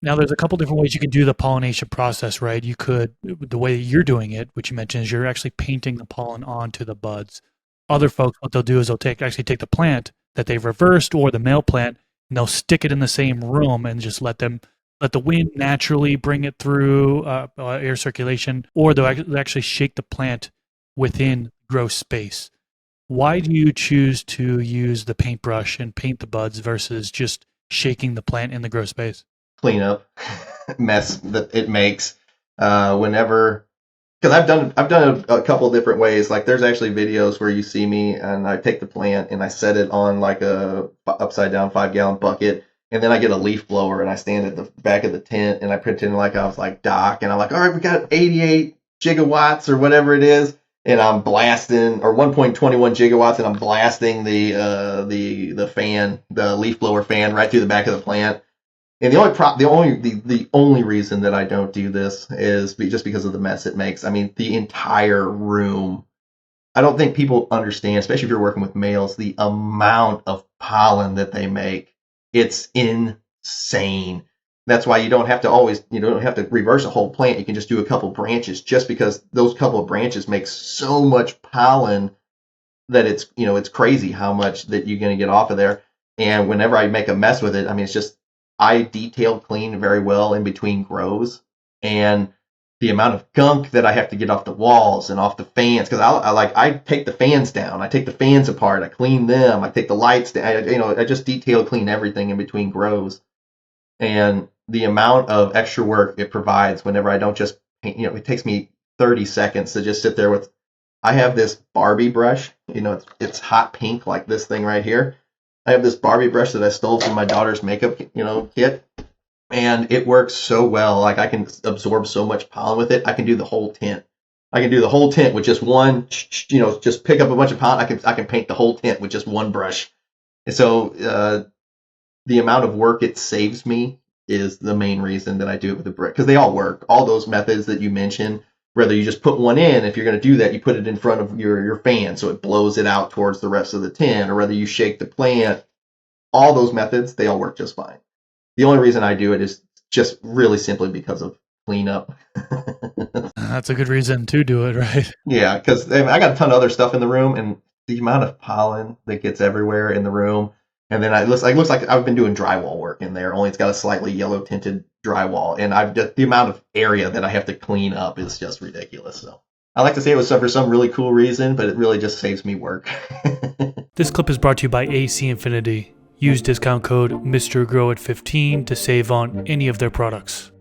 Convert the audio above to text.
Now, there's a couple different ways you can do the pollination process, right? You could, the way you're doing it, which you mentioned, is you're actually painting the pollen onto the buds. Other folks, what they'll do is they'll actually take the plant that they've reversed or the male plant, and they'll stick it in the same room and just let the wind naturally bring it through air circulation, or they'll actually shake the plant within grow space. Why do you choose to use the paintbrush and paint the buds versus just shaking the plant in the grow space? Cleanup mess that it makes whenever because I've done a couple different ways. Like there's actually videos where you see me and I take the plant and I set it on like a upside down 5 gallon bucket, and then I get a leaf blower and I stand at the back of the tent and I pretend like I was like Doc, and I'm like, all right, we got 88 gigawatts or whatever it is, and I'm blasting, or 1.21 gigawatts, and I'm blasting the fan, the leaf blower fan, right through the back of the plant. And the only reason that I don't do this is just because of the mess it makes. I mean, the entire room. I don't think people understand, especially if you're working with males, the amount of pollen that they make. It's insane. That's why you don't have to reverse a whole plant. You can just do a couple branches, just because those couple of branches make so much pollen that it's crazy how much that you're going to get off of there. And whenever I make a mess with it, I mean, it's just, I detail clean very well in between grows, and the amount of gunk that I have to get off the walls and off the fans, because I take the fans down, I take the fans apart, I clean them, I take the lights down, I just detail clean everything in between grows. And the amount of extra work it provides whenever I don't just paint, it takes me 30 seconds to just sit there with, I have this Barbie brush, it's hot pink like this thing right here. I have this Barbie brush that I stole from my daughter's makeup, kit, and it works so well. Like I can absorb so much pollen with it. I can do the whole tent. I can do the whole tent with just one, just pick up a bunch of pollen. I can paint the whole tent with just one brush. And so the amount of work it saves me is the main reason that I do it with the brick, because they all work. All those methods that you mentioned, whether you just put one in, if you're going to do that, you put it in front of your fan so it blows it out towards the rest of the tent, or whether you shake the plant, all those methods, they all work just fine. The only reason I do it is just really simply because of cleanup. That's a good reason to do it, right? Yeah, because I got a ton of other stuff in the room, and the amount of pollen that gets everywhere in the room, and then it looks like I've been doing drywall work in there. Only it's got a slightly yellow tinted drywall, and I've just, the amount of area that I have to clean up is just ridiculous. So I like to say it was for some really cool reason, but it really just saves me work. This clip is brought to you by AC Infinity. Use discount code MrGrow at 15 to save on any of their products.